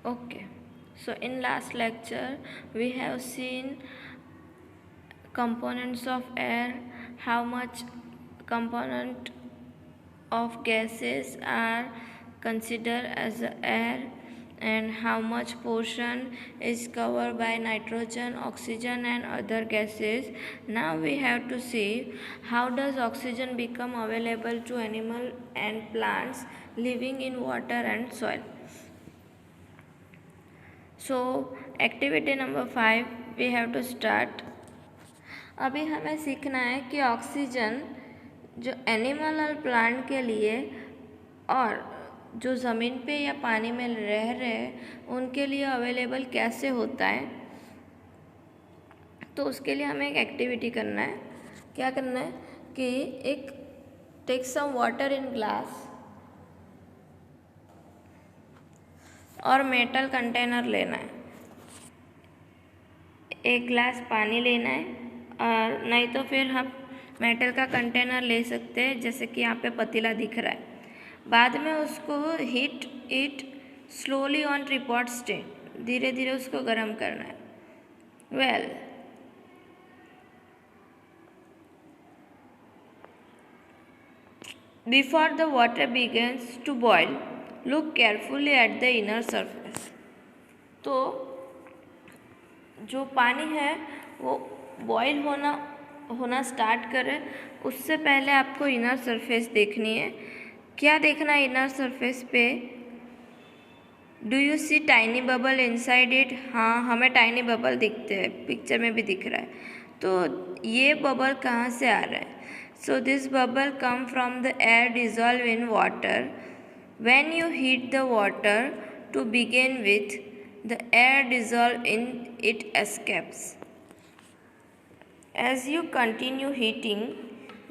Okay, so in last lecture we have seen components of air, how much component of gases are considered as air and how much portion is covered by nitrogen, oxygen and other gases. Now we have to see how does oxygen become available to animal and plants living in water and soil. So activity number 5 we have to start. अभी हमें सीखना है कि oxygen जो animal और plant के लिए और जो ज़मीन पे या पानी में रह रहे हैं उनके लिए अवेलेबल कैसे होता है। तो उसके लिए हमें एक एक्टिविटी करना है। क्या करना है कि एक take some water in glass और मेटल कंटेनर लेना है। एक ग्लास पानी लेना है और नहीं तो फिर हम मेटल का कंटेनर ले सकते हैं, जैसे कि यहाँ पे पतीला दिख रहा है। बाद में उसको heat it slowly on tripod stand, धीरे धीरे उसको गर्म करना है। Well before the water begins to boil look carefully at the inner surface. तो जो पानी है वो बॉयल होना स्टार्ट करे उससे पहले आपको इनर सरफेस देखनी है। क्या देखना है इनर सरफेस पे? Do you see tiny bubble inside it? हाँ, हमें टाइनी बबल दिखते हैं, पिक्चर में भी दिख रहा है। तो ये बबल कहाँ से आ रहा है? So this bubble come from the air dissolve in water when you heat the water to begin with the air dissolved in it escapes. As you continue heating,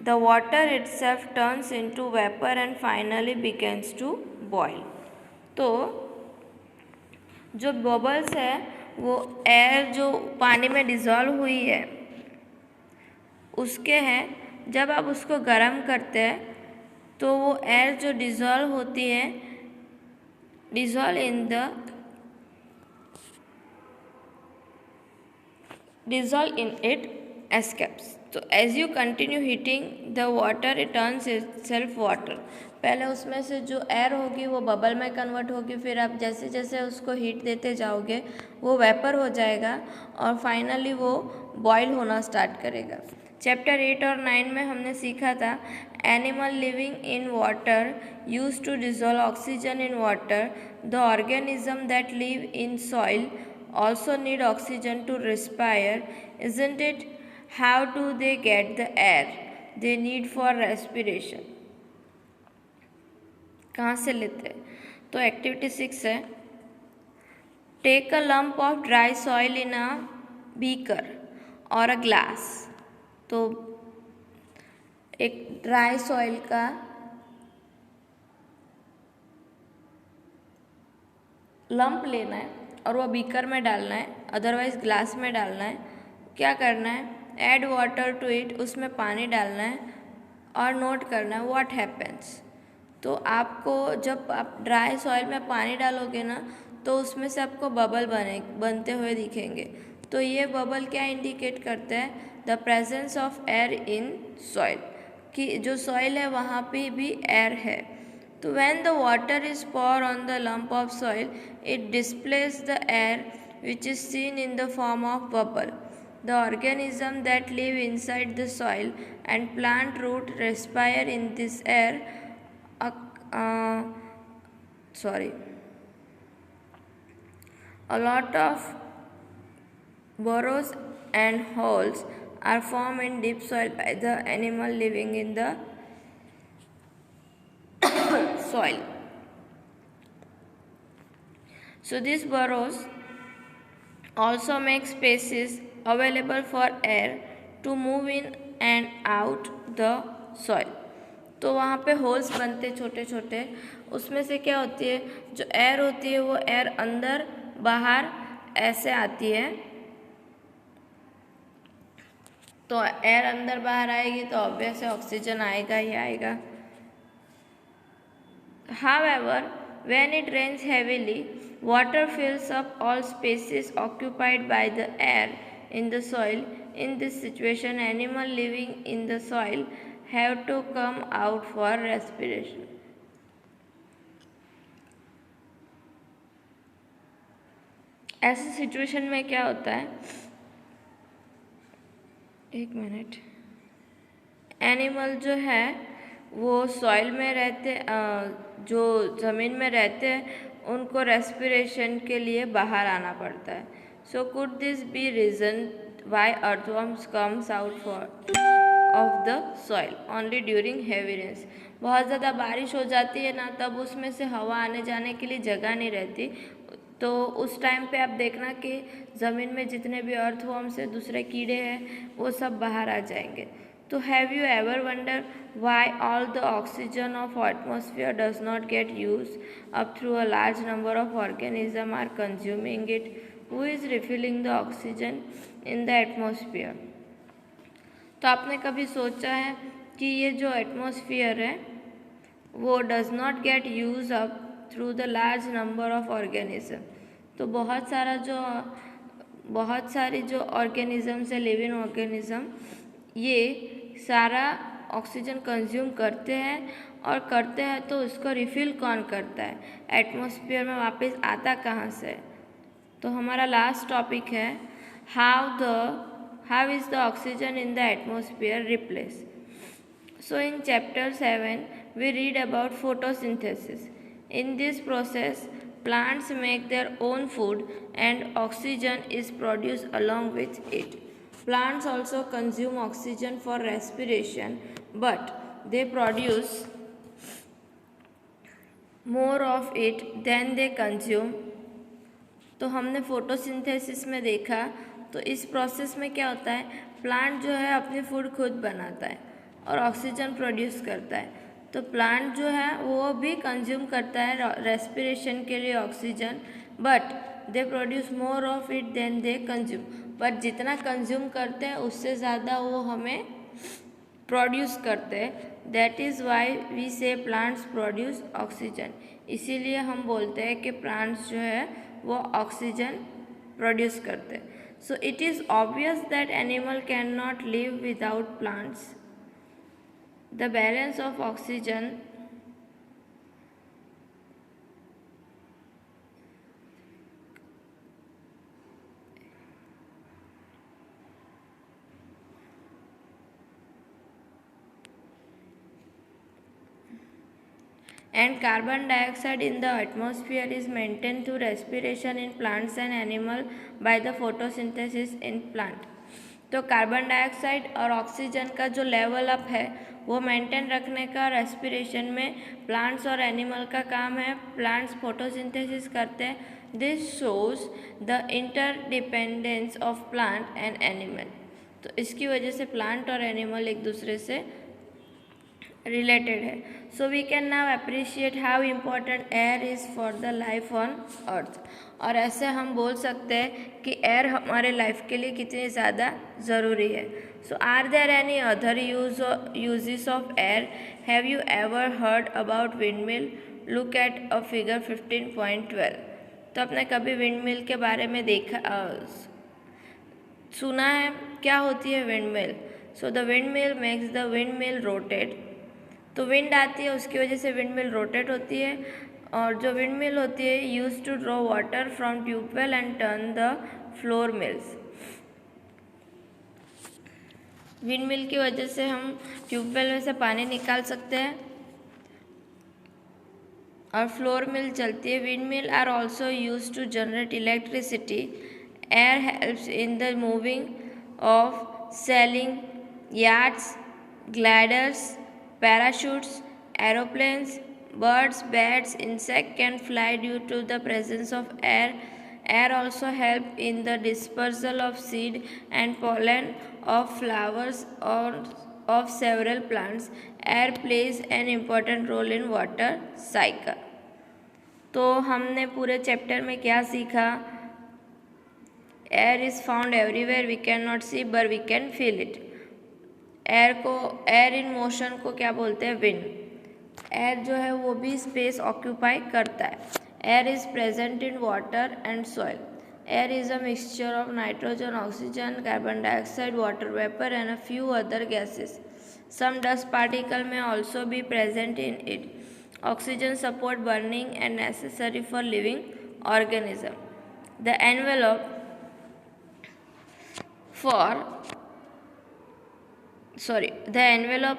the water itself turns into vapor and finally begins to boil. तो जो bubbles है वो air जो पानी में dissolve हुई है उसके हैं। जब आप उसको गर्म करते हैं तो वो एयर जो डिज़ोल्व होती है, डिज़ोल्व इन it escapes. तो as you continue heating the water it turns itself water. पहले उसमें से जो एयर होगी वो बबल में कन्वर्ट होगी, फिर आप जैसे जैसे उसको हीट देते जाओगे वो वेपर हो जाएगा और फाइनली वो बॉयल होना स्टार्ट करेगा। चैप्टर 8 और 9 में हमने सीखा था animal living in water use to dissolve oxygen in water. The organism that live in soil also need oxygen to respire, isn't it? How do they get the air they need for respiration? कहाँ से लेते हैं? तो activity 6 है, take a lump of dry soil in a beaker और a glass. तो एक dry soil का लंप लेना है और वो बीकर में डालना है, अदरवाइज़ ग्लास में डालना है। क्या करना है? ऐड वाटर टू इट, उसमें पानी डालना है और नोट करना है व्हाट हैपेंस। तो आपको जब आप ड्राई सॉइल में पानी डालोगे ना तो उसमें से आपको बबल बनते हुए दिखेंगे। तो ये बबल क्या इंडिकेट करते हैं? The presence of air in soil, कि जो सॉइल है वहाँ पे भी एयर है। So when the water is poured on the lump of soil, it displaces the air which is seen in the form of bubble. The organisms that live inside the soil and plant root respire in this air. A lot of burrows and holes are formed in deep soil by the animal living in the soil. So these burrows also make spaces available for air to move in and out the soil. तो वहाँ पे holes बनते छोटे छोटे, उसमें से क्या होती है, जो एयर होती है वो एयर अंदर बाहर ऐसे आती है। तो एयर अंदर बाहर आएगी तो ऑब्वियस है ऑक्सीजन आएगा ही आएगा। However, when it rains heavily, Water fills up all spaces occupied by the air in the soil. In this situation, animals living in the soil have to come out for respiration. ऐसे situation में क्या होता है, एक minute, animal जो है वो soil में रहते, जो ज़मीन में रहते हैं, उनको रेस्पिरेशन के लिए बाहर आना पड़ता है. So could this be reason why earthworms comes out for of the soil only during heavy rains. बहुत ज़्यादा बारिश हो जाती है ना, तब उसमें से हवा आने जाने के लिए जगह नहीं रहती, तो उस टाइम पे आप देखना कि ज़मीन में जितने भी अर्थवर्म्स है, दूसरे कीड़े हैं, वो सब बाहर आ जाएंगे. तो have you ever wonder why all the oxygen of atmosphere does not get use up through a large number of organism are consuming it. Who is refilling the oxygen in the atmosphere. तो आपने कभी सोचा है कि ये जो atmosphere है वो does not get use up through the large number of organism. तो बहुत सारी जो ऑर्गेनिज़म्स है, लिविंग ऑर्गेनिज़म, ये सारा ऑक्सीजन कंज्यूम करते हैं, और करते हैं तो उसको रिफ़िल कौन करता है, एटमॉस्फेयर में वापस आता कहाँ से. तो हमारा लास्ट टॉपिक है how is the oxygen in the atmosphere replace. So in chapter 7 we read about photosynthesis. In this process, plants make their own food and oxygen is produced along with it. Plants also consume oxygen for respiration, but they produce more of it than they consume. तो हमने photosynthesis में देखा, तो इस process में क्या होता है, प्लांट जो है अपनी फूड खुद बनाता है और ऑक्सीजन प्रोड्यूस करता है. तो प्लांट जो है वो भी कंज्यूम करता है रेस्पिरेशन के लिए oxygen, but they produce more of it than they consume. But जितना कंज्यूम करते हैं उससे ज़्यादा वो हमें प्रोड्यूस करते हैं. That is why we say plants produce oxygen. इसीलिए हम बोलते हैं कि प्लांट्स जो है वो ऑक्सीजन प्रोड्यूस करते हैं. So it is obvious that animal can not live without plants. The balance of oxygen and carbon dioxide in the atmosphere is maintained through respiration in plants and animals by the photosynthesis in plant. तो carbon dioxide और oxygen का जो level up है वो maintain रखने का respiration में plants और एनिमल का काम है. प्लांट्स फोटोसिंथेसिस करते हैं. This shows the interdependence of plant and animal. तो इसकी वजह से प्लांट और एनिमल एक दूसरे से रिलेटेड है. So we can now appreciate how important air is for the life on earth. और ऐसे हम बोल सकते हैं कि एयर हमारे लाइफ के लिए कितनी ज़्यादा ज़रूरी है. So are there any other uses of air. Have you ever heard about windmill. Look at a figure 15.12. तो आपने कभी विंड मिल के बारे में सुना है. क्या होती है wind mill. So the wind mill makes the wind mill rotate. तो विंड आती है, उसकी वजह से विंड मिल रोटेट होती है. और जो विंड मिल होती है use to draw water from tube well and turn the flour mills. Windmill की वजह से हम ट्यूबवेल में से पानी निकाल सकते हैं और फ्लोर मिल चलती है. Windmill are also use to generate electricity. Air helps in the moving of sailing yards, gliders, parachutes, aeroplanes, birds, bats, insects can fly due to the presence of air. Air also help in the dispersal of seed and pollen of flowers or of several plants. Air plays an important role in water cycle. तो हमने पूरे chapter में क्या सीखा. Air is found everywhere. We cannot see but we can feel it. Air in motion को क्या बोलते हैं, विंड. एयर जो है वो भी स्पेस ऑक्यूपाई करता है. Air is present in water and soil. Air is a mixture of nitrogen, oxygen, carbon dioxide, water vapor, and a few other gases. Some dust particles may also be present in it. Oxygen supports burning and necessary for living organism. The envelope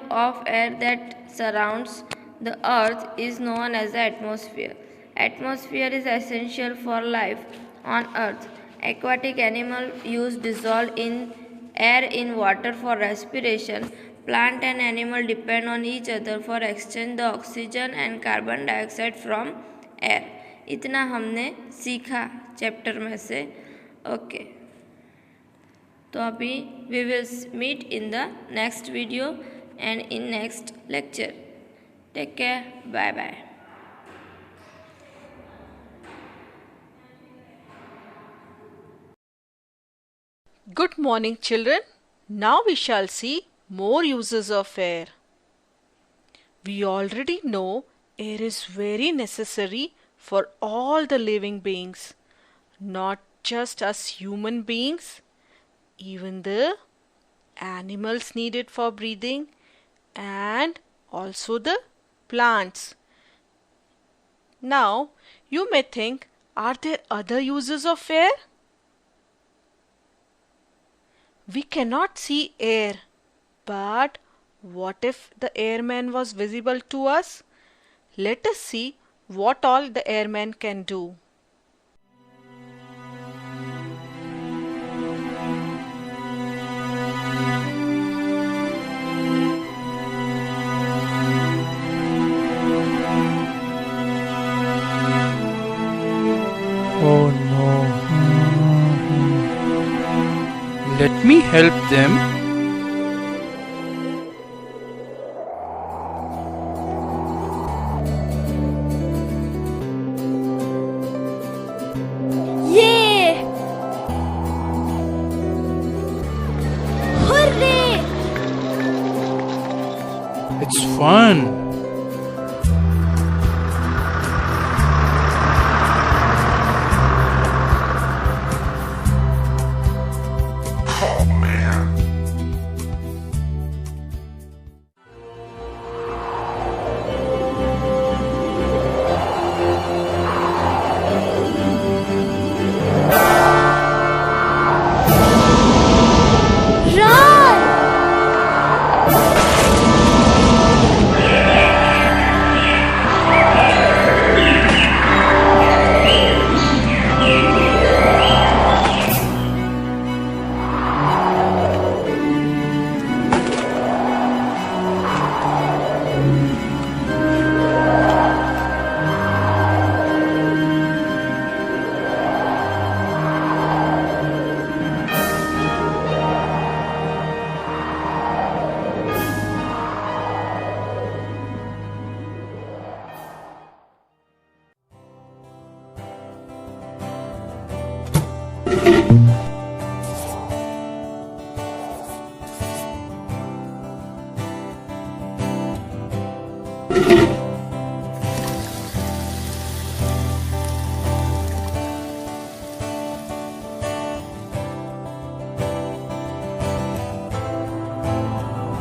of air that surrounds the earth is known as the atmosphere. Atmosphere is essential for life on earth. Aquatic animals use dissolved in air in water for respiration. Plant and animal depend on each other for exchange the oxygen and carbon dioxide from air. इतना हमने सीखा chapter में से. Okay तो अभी we will meet in the next video and in next lecture. Take care. Bye bye. Good morning, children. Now we shall see more uses of air. We already know air is very necessary for all the living beings, not just us human beings. Even the animals need it for breathing and also the plants. Now, you may think, are there other uses of air? We cannot see air, but what if the airman was visible to us? Let us see what all the airman can do. Oh no. Let me help them. Yay! Hooray! It's fun.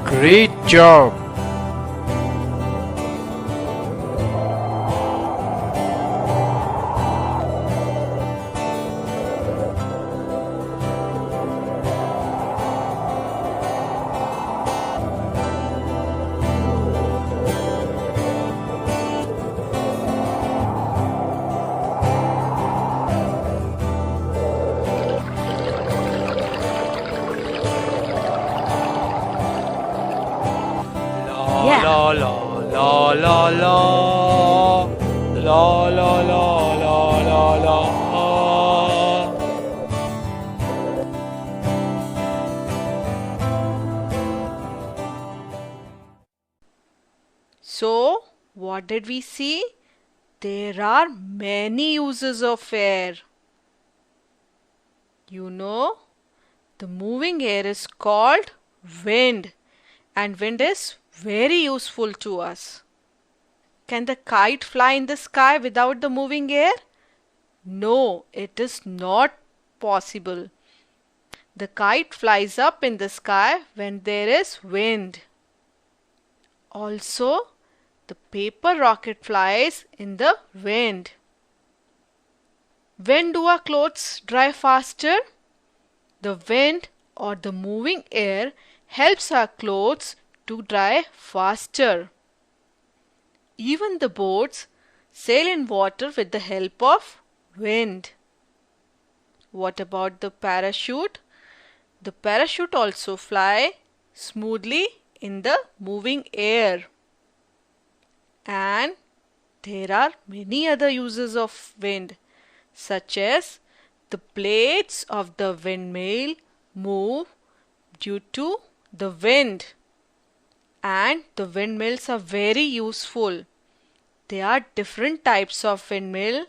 Great job! Yeah. La la la la la la la la la la la. So, what did we see? There are many uses of air. You know, the moving air is called wind, and wind is very useful to us. Can the kite fly in the sky without the moving air? No, it is not possible. The kite flies up in the sky when there is wind. Also, the paper rocket flies in the wind. When do our clothes dry faster? The wind or the moving air helps our clothes to dry faster. Even the boats sail in water with the help of wind. What about the parachute? The parachute also fly smoothly in the moving air. And there are many other uses of wind, such as the blades of the windmill move due to the wind. And the windmills are very useful. There are different types of windmill.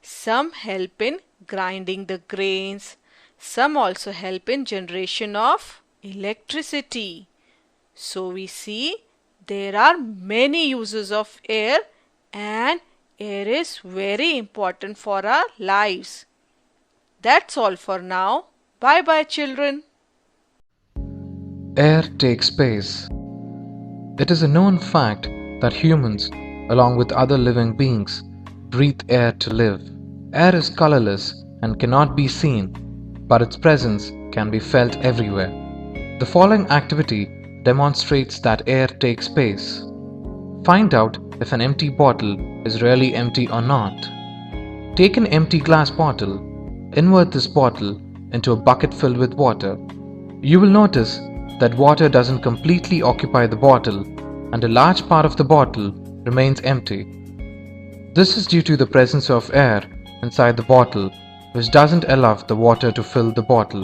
Some help in grinding the grains. Some also help in generation of electricity. So we see there are many uses of air, and air is very important for our lives. That's all for now. Bye bye, children. Air takes space. It is a known fact that humans, along with other living beings, breathe air to live. Air is colorless and cannot be seen, but its presence can be felt everywhere. The following activity demonstrates that air takes space. Find out if an empty bottle is really empty or not. Take an empty glass bottle, invert this bottle into a bucket filled with water. You will notice that water doesn't completely occupy the bottle and a large part of the bottle remains empty. This is due to the presence of air inside the bottle, which doesn't allow the water to fill the bottle.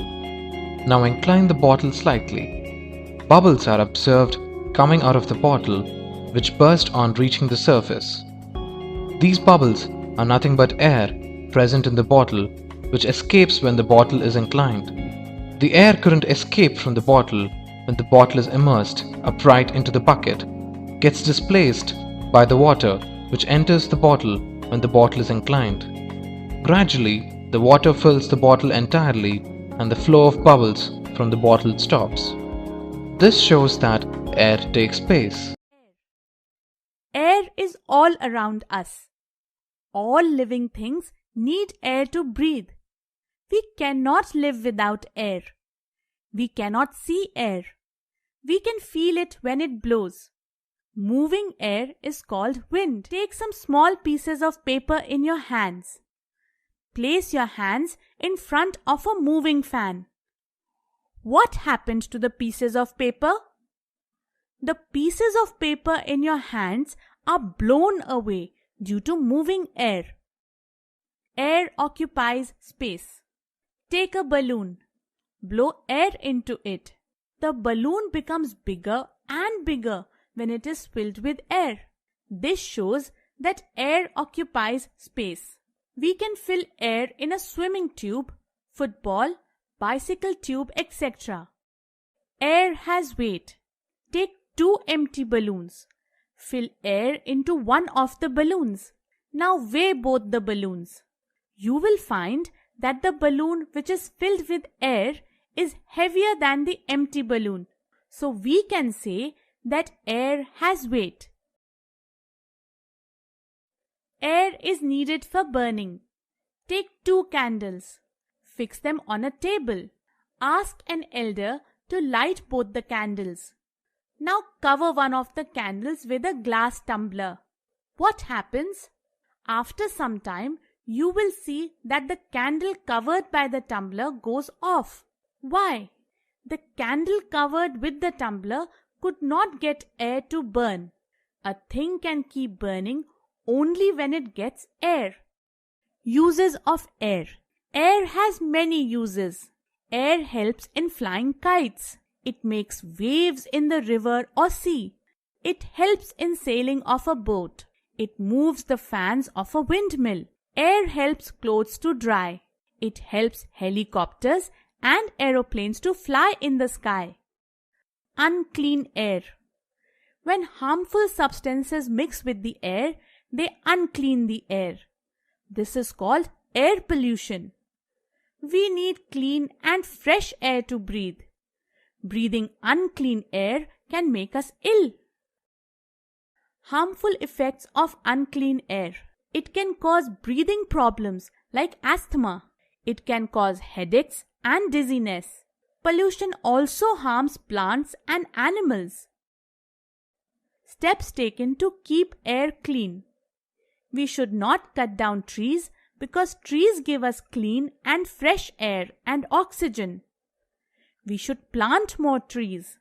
Now incline the bottle slightly. Bubbles are observed coming out of the bottle, which burst on reaching the surface. These bubbles are nothing but air present in the bottle, which escapes when the bottle is inclined. The air couldn't escape from the bottle when the bottle is immersed upright into the bucket, gets displaced by the water which enters the bottle when the bottle is inclined. Gradually, the water fills the bottle entirely and the flow of bubbles from the bottle stops. This shows that air takes space. Air is all around us. All living things need air to breathe. We cannot live without air. We cannot see air. We can feel it when it blows. Moving air is called wind. Take some small pieces of paper in your hands. Place your hands in front of a moving fan. What happened to the pieces of paper? The pieces of paper in your hands are blown away due to moving air. Air occupies space. Take a balloon. Blow air into it. The balloon becomes bigger and bigger when it is filled with air. This shows that air occupies space. We can fill air in a swimming tube, football, bicycle tube, etc. Air has weight. Take 2 empty balloons. Fill air into one of the balloons. Now weigh both the balloons. You will find that the balloon which is filled with air is heavier than the empty balloon. So we can say that air has weight. Air is needed for burning. Take 2 candles. Fix them on a table. Ask an elder to light both the candles. Now cover one of the candles with a glass tumbler. What happens? After some time, you will see that the candle covered by the tumbler goes off. Why? The candle covered with the tumbler could not get air to burn. A thing can keep burning only when it gets air. Uses of air. Air has many uses. Air helps in flying kites. It makes waves in the river or sea. It helps in sailing of a boat. It moves the fans of a windmill. Air helps clothes to dry. It helps helicopters and aeroplanes to fly in the sky. Unclean air. When harmful substances mix with the air, they unclean the air. This is called air pollution. We need clean and fresh air to breathe. Breathing unclean air can make us ill. Harmful effects of unclean air. It can cause breathing problems like asthma. It can cause headaches and dizziness. Pollution also harms plants and animals. Steps taken to keep air clean. We should not cut down trees because trees give us clean and fresh air and oxygen. We should plant more trees.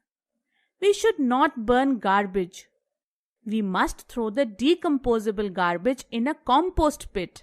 We should not burn garbage. We must throw the decomposable garbage in a compost pit.